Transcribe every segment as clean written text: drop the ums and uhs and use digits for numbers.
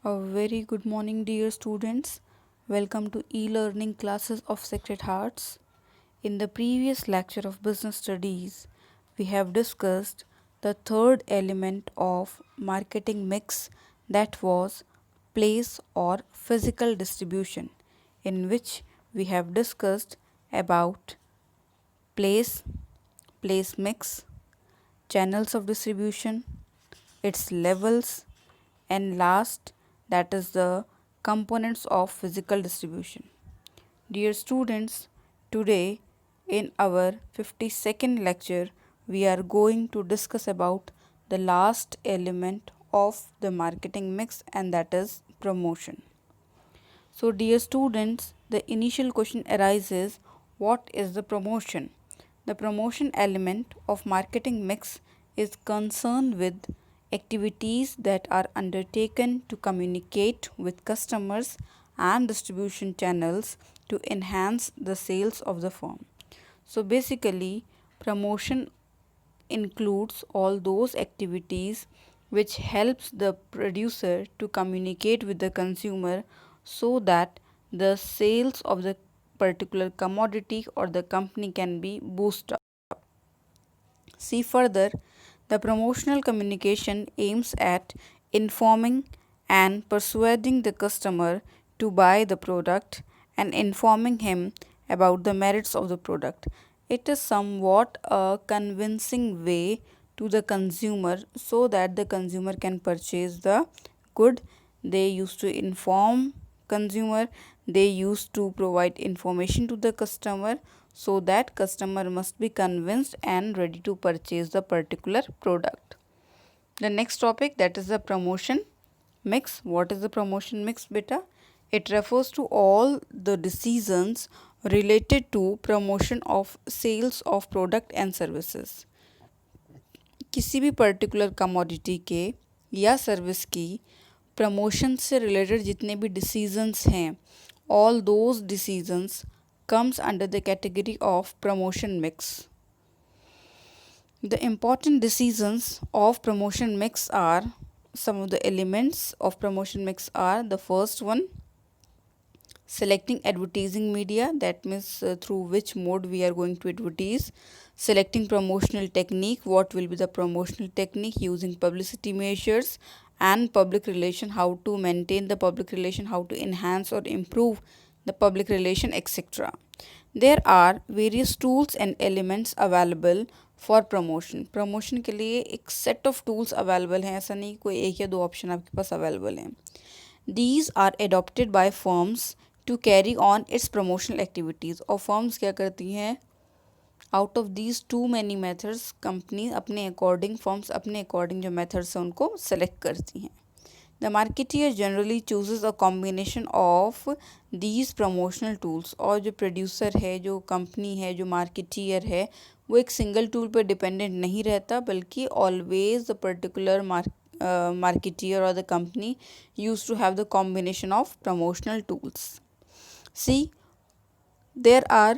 A very good morning, dear students. Welcome to e-learning classes of Sacred Hearts. In the previous lecture of business studies, we have discussed the third element of marketing mix, that was place or physical distribution, in which we have discussed about place, place mix, channels of distribution, its levels, and last, that is the components of physical distribution. Dear students, today in our 52nd lecture we are going to discuss about the last element of the marketing mix, and that is promotion. So dear students, the initial question arises, what is the promotion? The promotion element of marketing mix is concerned with activities that are undertaken to communicate with customers and distribution channels to enhance the sales of the firm. So basically, promotion includes all those activities which helps the producer to communicate with the consumer so that the sales of the particular commodity or the company can be boosted up. See further, the promotional communication aims at informing and persuading the customer to buy the product and informing him about the merits of the product. It is somewhat a convincing way to the consumer so that the consumer can purchase the good. They used to inform consumer, they used to provide information to the customer so that customer must be convinced and ready to purchase the particular product. The next topic, that is the promotion mix. What is the promotion mix, beta? It refers to all the decisions related to promotion of sales of product and services. किसी भी particular commodity के या service की promotion से related जितने भी decisions हैं, all those decisions comes under the category of promotion mix. The important decisions of promotion mix are, some of the elements of promotion mix are, the first one, selecting advertising media, that means through which mode we are going to advertise. Selecting promotional technique, what will be the promotional technique, using publicity measures and public relation, how to maintain the public relation, how to enhance or improve the public relation, etc. There are various tools and elements available for promotion के लिए एक set of tools available हैं, ऐसा नहीं कोई एक या दो ऑप्शन आपके पास अवेलेबल हैं. These are adopted by firms to carry on its promotional activities. और फर्म्स क्या करती हैं, out of these two many methods company अपने अकॉर्डिंग, फर्म्स अपने अकॉर्डिंग जो मेथड्स हैं उनको सेलेक्ट करती हैं. The marketer generally chooses a combination of these promotional tools. और जो प्रोड्यूसर है, जो कंपनी है, जो मार्केटियर है, वो एक सिंगल टूल पर डिपेंडेंट नहीं रहता, बल्कि always the particular marketeer or the company used to have the combination of promotional tools. See, there are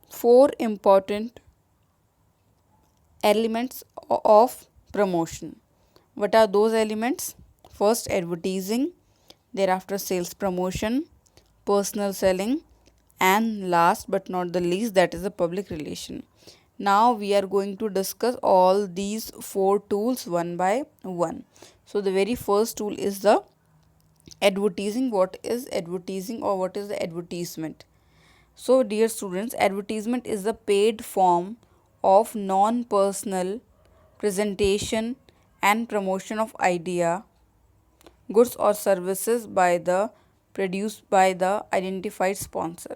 four important elements of promotion. What are those elements? First, advertising, thereafter sales promotion, personal selling, and last but not the least, that is the public relation. Now we are going to discuss all these four tools one by one. So the very first tool is the advertising. What is advertising, or what is the advertisement? So dear students, advertisement is the paid form of non-personal presentation and promotion of idea, goods or services by the produced by the identified sponsor.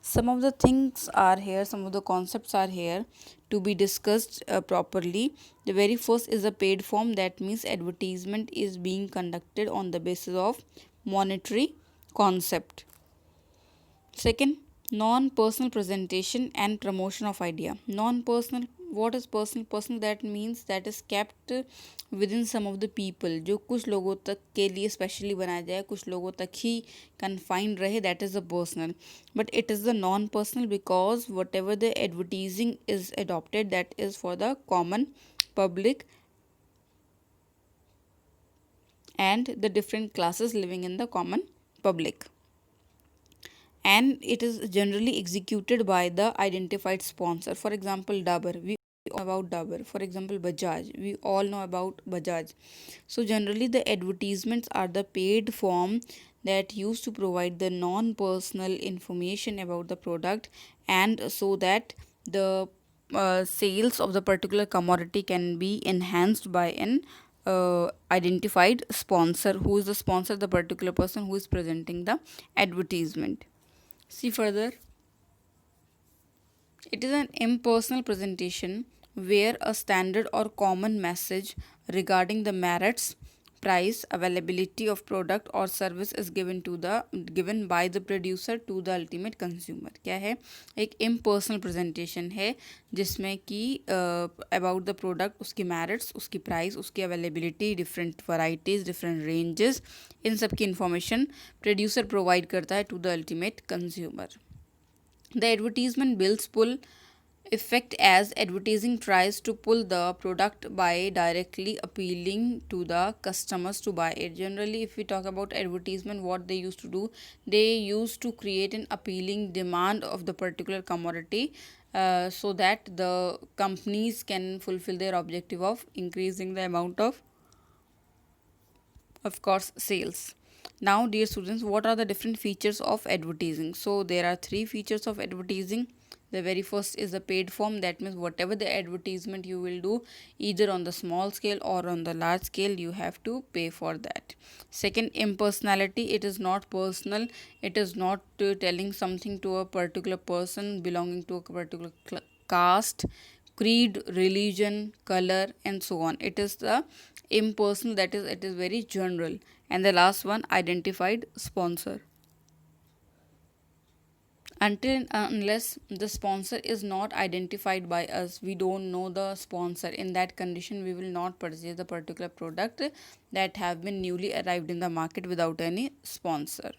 Some of the things are here, some of the concepts are here to be discussed properly. The very first is a paid form, that means advertisement is being conducted on the basis of monetary concept. Second, non-personal presentation and promotion of idea. Non-personal, what is personal? Personal, that means that is kept within some of the people, जो कुछ लोगों तक के लिए specially बनाया जाए, कुछ लोगों तक ही confined रहे, that is the personal. But it is the non-personal because whatever the advertising is adopted, that is for the common public and the different classes living in the common public. And it is generally executed by the identified sponsor. For example, Dabur, we all know about Dabur. For example, Bajaj, we all know about Bajaj. So generally the advertisements are the paid form that used to provide the non-personal information about the product, and so that the sales of the particular commodity can be enhanced by an identified sponsor. Who is the sponsor? The particular person who is presenting the advertisement. See further, it is an impersonal presentation where a standard or common message regarding the merits, price, availability of product or service is given by the producer to the ultimate consumer. क्या है? एक impersonal presentation है जिसमें कि about the product, उसकी merits, उसकी price, उसकी availability, different varieties, different ranges, इन सब की information producer provide करता है to the ultimate consumer. The advertisement builds pull effect as advertising tries to pull the product by directly appealing to the customers to buy it. Generally, if we talk about advertisement, what they used to do, they used to create an appealing demand of the particular commodity, so that the companies can fulfill their objective of increasing the amount of course sales. Now dear students, what are the different features of advertising? So there are three features of advertising. The very first is the paid form. That means whatever the advertisement you will do, either on the small scale or on the large scale, you have to pay for that. Second, impersonality. It is not personal. It is not telling something to a particular person belonging to a particular caste, creed, religion, color, and so on. It is the impersonal, that is, it is very general. And the last one, identified sponsor. Until and unless the sponsor is not identified by us, we don't know the sponsor. In that condition, we will not purchase the particular product that have been newly arrived in the market without any sponsor.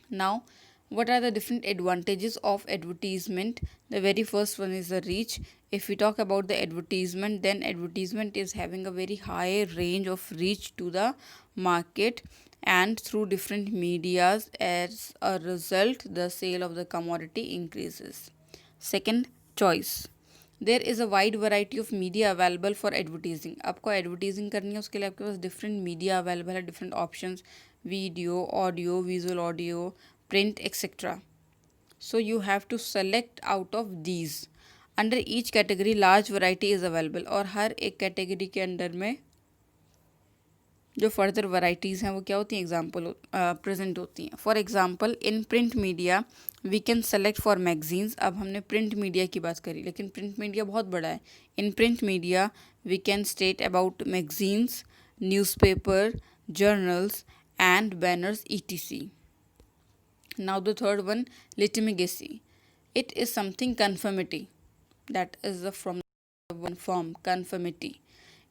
Now, what are the different advantages of advertisement? The very first one is the reach. If we talk about the advertisement, then advertisement is having a very high range of reach to the market and through different medias. As a result, the sale of the commodity increases. Second, choice. There is a wide variety of media available for advertising. आपको advertising करनी है, उसके लिए आपके पास different media available है, different options, video, audio, visual audio, print etcetera. So you have to select out of these. Under each category large variety is available. और हर एक category के अंडर में जो फर्दर वराइटीज़ हैं वो क्या होती हैं, एग्जाम्पल प्रेजेंट होती हैं. For example in print media we can select for magazines. अब हमने प्रिंट मीडिया की बात करी, लेकिन प्रिंट मीडिया बहुत बड़ा है. In print media we can state about magazines, newspaper, journals and banners etc. Now the third one, legitimacy. It is something conformity. That is the from one form, conformity.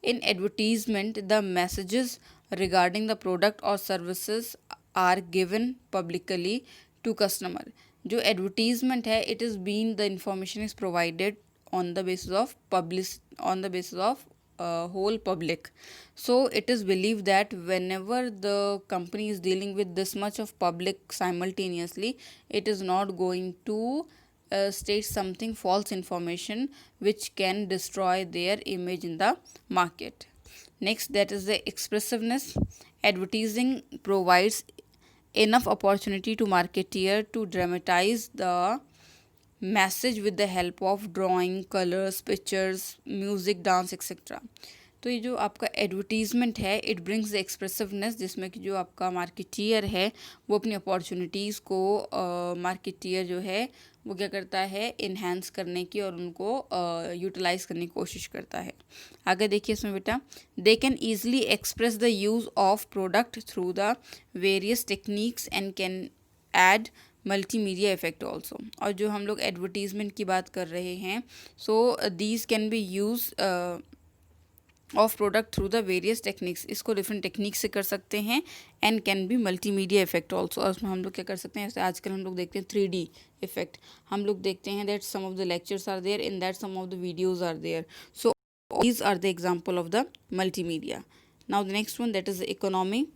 In advertisement, the messages regarding the product or services are given publicly to customer. जो advertisement है, it is being the information is provided on the basis of whole public. So it is believed that whenever the company is dealing with this much of public simultaneously, it is not going to state something false information which can destroy their image in the market. Next, that is the expressiveness. Advertising provides enough opportunity to marketeer to dramatize the message with the help of drawing, colours, pictures, music, dance etcetera. तो ये जो आपका advertisement है, it brings the एक्सप्रेसिवनेस, जिसमें कि जो आपका marketeer है वो अपनी अपॉर्चुनिटीज़ को मार्केटियर जो है वो क्या करता है, इन्हेंस करने की और उनको यूटिलाइज़ करने की कोशिश करता है. आगे देखिए इसमें बेटा, they can easily express the use of product through the various techniques and can add multimedia effect also. और जो हम लोग एडवर्टीज़मेंट की बात कर रहे हैं, so these can be use of product through the various techniques. इसको डिफरेंट टेक्निक से कर सकते हैं and can be multimedia effect also. और उसमें हम लोग क्या कर सकते हैं, जैसे आजकल हम लोग देखते हैं 3D इफेक्ट. हम लोग देखते हैं that some of the lectures are there, in that some of the videos are there. So these are the example of the multimedia. Now the next one, that is the economy.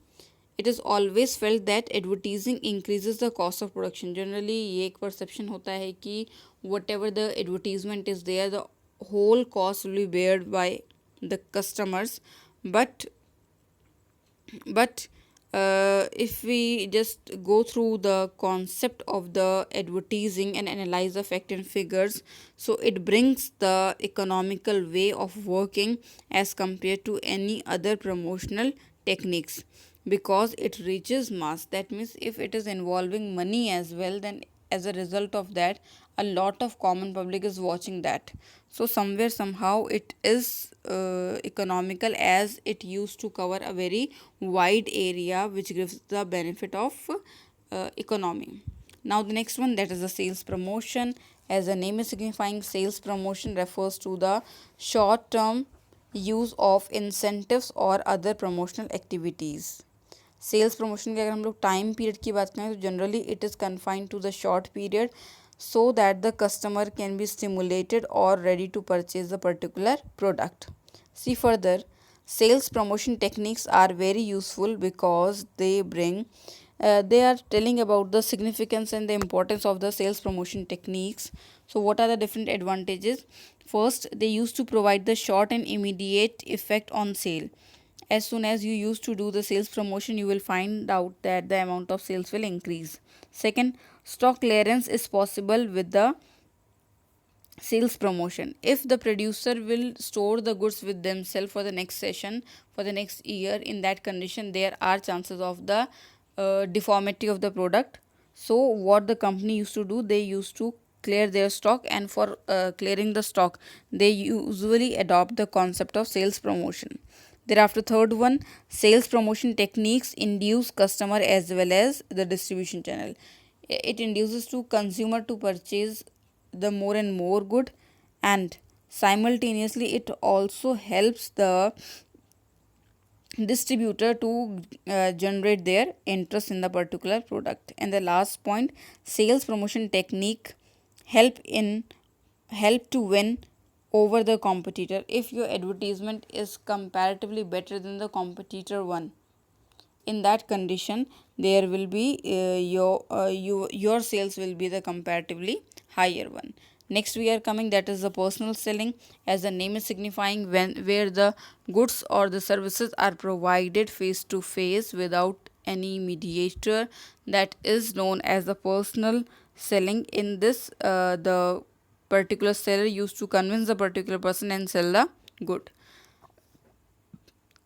It is always felt that advertising increases the cost of production. Generally ये एक perception होता है कि whatever the advertisement is there, the whole cost will be bared by the customers. But if we just go through the concept of the advertising and analyze the fact and figures, so it brings the economical way of working as compared to any other promotional techniques, because it reaches mass. That means if it is involving money as well, then as a result of that, a lot of common public is watching that. So somewhere somehow it is economical, as it used to cover a very wide area, which gives the benefit of economy. Now the next one, that is the sales promotion. As the name is signifying, sales promotion refers to the short term use of incentives or other promotional activities. Sales promotion की अगर हम लोग time period की बात करें तो generally it is confined to the short period, so that the customer can be stimulated or ready to purchase the particular product. See further, sales promotion techniques are very useful because they are telling about the significance and the importance of the sales promotion techniques. So what are the different advantages? First, they used to provide the short and immediate effect on sale. As soon as you used to do the sales promotion, you will find out that the amount of sales will increase. Second, stock clearance is possible with the sales promotion. If the producer will store the goods with themselves for the next session, for the next year, in that condition there are chances of the deformity of the product. So what the company used to do, they used to clear their stock, and for clearing the stock, they usually adopt the concept of sales promotion. Thereafter, third one, sales promotion techniques induce customer as well as the distribution channel. It induces to consumer to purchase the more and more good, and simultaneously it also helps the distributor to generate their interest in the particular product. And the last point, sales promotion technique help to win over the competitor. If your advertisement is comparatively better than the competitor one, in that condition there will be your sales will be the comparatively higher one. Next we are coming, that is the personal selling. As the name is signifying, when where the goods or the services are provided face to face without any mediator, that is known as the personal selling. In this the particular seller used to convince the particular person and sell the good.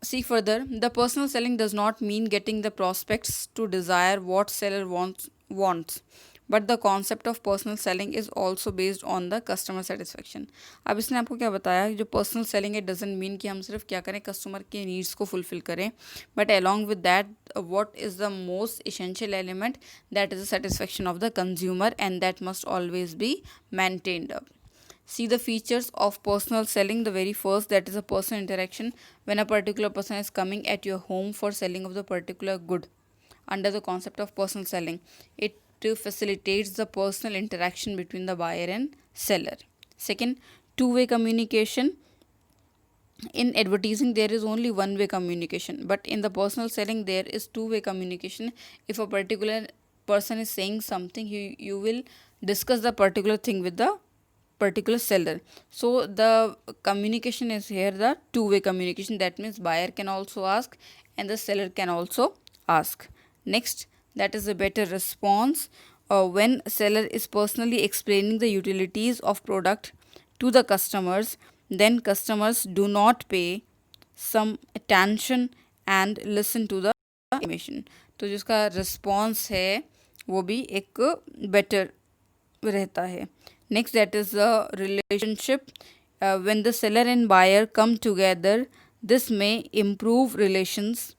See further, the personal selling does not mean getting the prospects to desire what seller wants, but the concept of personal selling is also based on the customer satisfaction. अब इसने आपको क्या बताया, जो personal selling है doesn't mean कि हम सिर्फ क्या करें, कस्टमर के नीड्स को फुलफिल करें, but along with that what is the most essential element, that is the satisfaction of the consumer, and that must always be maintained up. See the features of personal selling. The very first, that is a personal interaction. When a particular person is coming at your home for selling of the particular good, under the concept of personal selling, it facilitates the personal interaction between the buyer and seller. Second, two-way communication. In advertising there is only one way communication, but in the personal selling there is two-way communication. If a particular person is saying something, you will discuss the particular thing with the particular seller. So the communication is here the two-way communication. That means buyer can also ask and the seller can also ask. Next, that is a better response. When seller is personally explaining the utilities of product to the customers, then customers do not pay some attention and listen to the information. तो जिसका response है वो भी एक better रहता है. Next, that is the relationship. When the seller and buyer come together, this may improve relations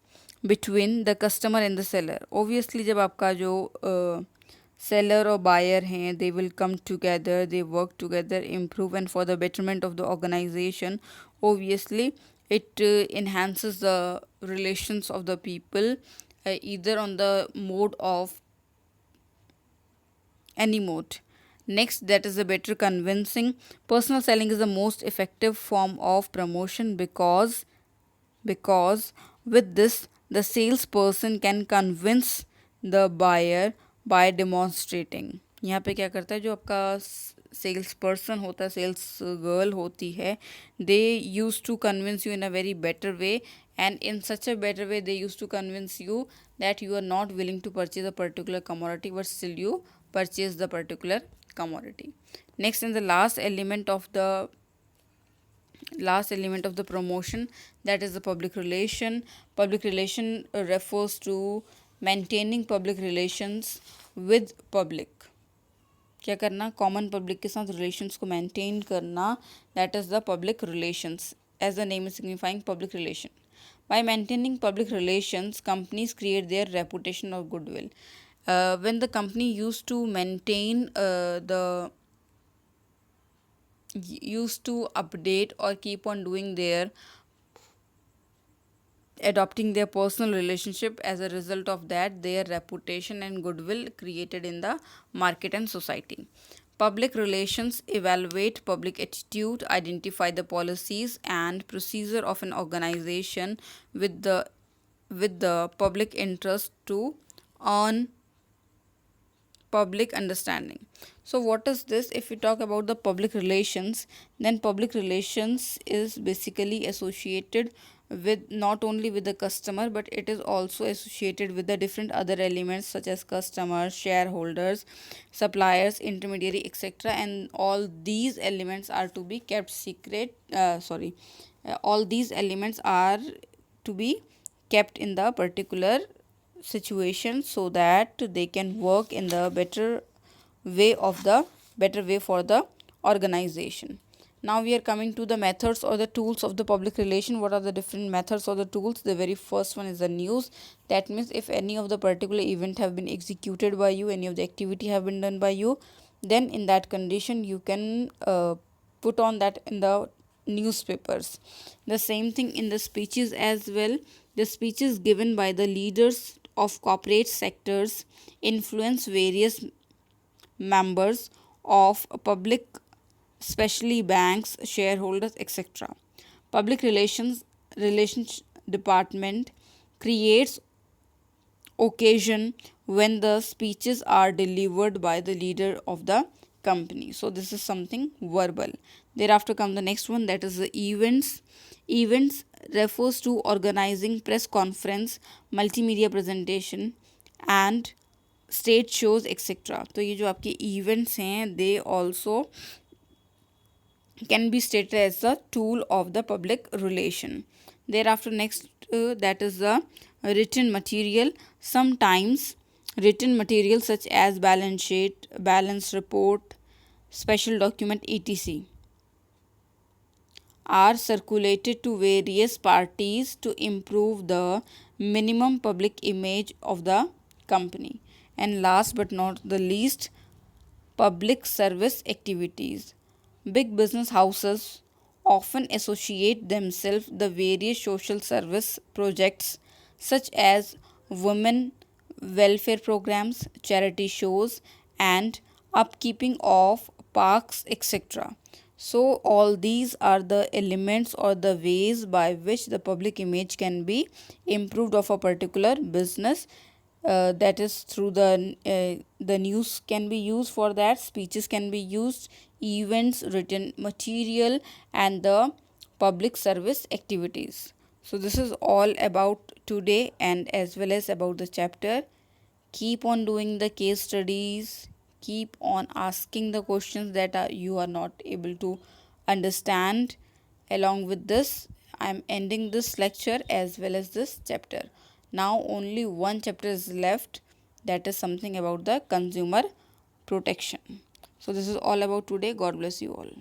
between the customer and the seller. Obviously जब आपका जो seller or buyer हैं, they will come together, they work together, improve, and for the betterment of the organization, obviously it enhances the relations of the people, either on the mode of any mode. Next, that is the better convincing. Personal selling is the most effective form of promotion because With this, the salesperson can convince the buyer by demonstrating. यहाँ पे क्या करता है, जो आपका sales person होता है, sales girl होती है, they use to convince you in a very better way, and in such a better way they used to convince you that you are not willing to purchase a particular commodity, but still you purchase the particular commodity. Next, and the last element of the promotion, that is the public relation. Public relation refers to maintaining public relations with public. क्या करना, common public के साथ relations को maintain करना, that is the public relations, as the name is signifying public relation. By maintaining public relations, companies create their reputation or goodwill. When the company used to maintain used to update or keep on doing their adopting their personal relationship, as a result of that their reputation and goodwill created in the market and society. Public relations evaluate public attitude, identify the policies and procedure of an organization with the public interest to earn public understanding. So what is this? If we talk about the public relations, then public relations is basically associated with not only with the customer, but it is also associated with the different other elements such as customers, shareholders, suppliers, intermediary, etc. And all these elements are to be kept secret. All these elements are to be kept in the particular situation so that they can work in the better way for the organization. Now we are coming to the methods or the tools of the public relation. What are the different methods or the tools? The very first one is the news. That means if any of the particular event have been executed by you, any of the activity have been done by you, then in that condition you can put on that in the newspapers. The same thing in the speeches as well. The speeches given by the leaders of corporate sectors influence various members of public, especially banks, shareholders, etc. Public relations department creates occasion when the speeches are delivered by the leader of the company. So this is something verbal. Thereafter come the next one, that is the events. Events refers to organizing press conference, multimedia presentation and stage shows etcetera. तो ये जो आपके events हैं, they also can be stated as the tool of the public relation. Thereafter next, that is the written material. Sometimes written material such as balance sheet, balance report, special document, etc. are circulated to various parties to improve the minimum public image of the company. And last but not the least, public service activities. Big business houses often associate themselves the various social service projects such as women welfare programs, charity shows and upkeeping of parks, etc. So all these are the elements or the ways by which the public image can be improved of a particular business. That is through the news can be used for that, speeches can be used, events, written material and the public service activities. So this is all about today and as well as about the chapter. Keep on doing the case studies, keep on asking the questions that you are not able to understand. Along with this, I am ending this lecture as well as this chapter. Now only one chapter is left, that is something about the consumer protection. So this is all about today. God bless you all.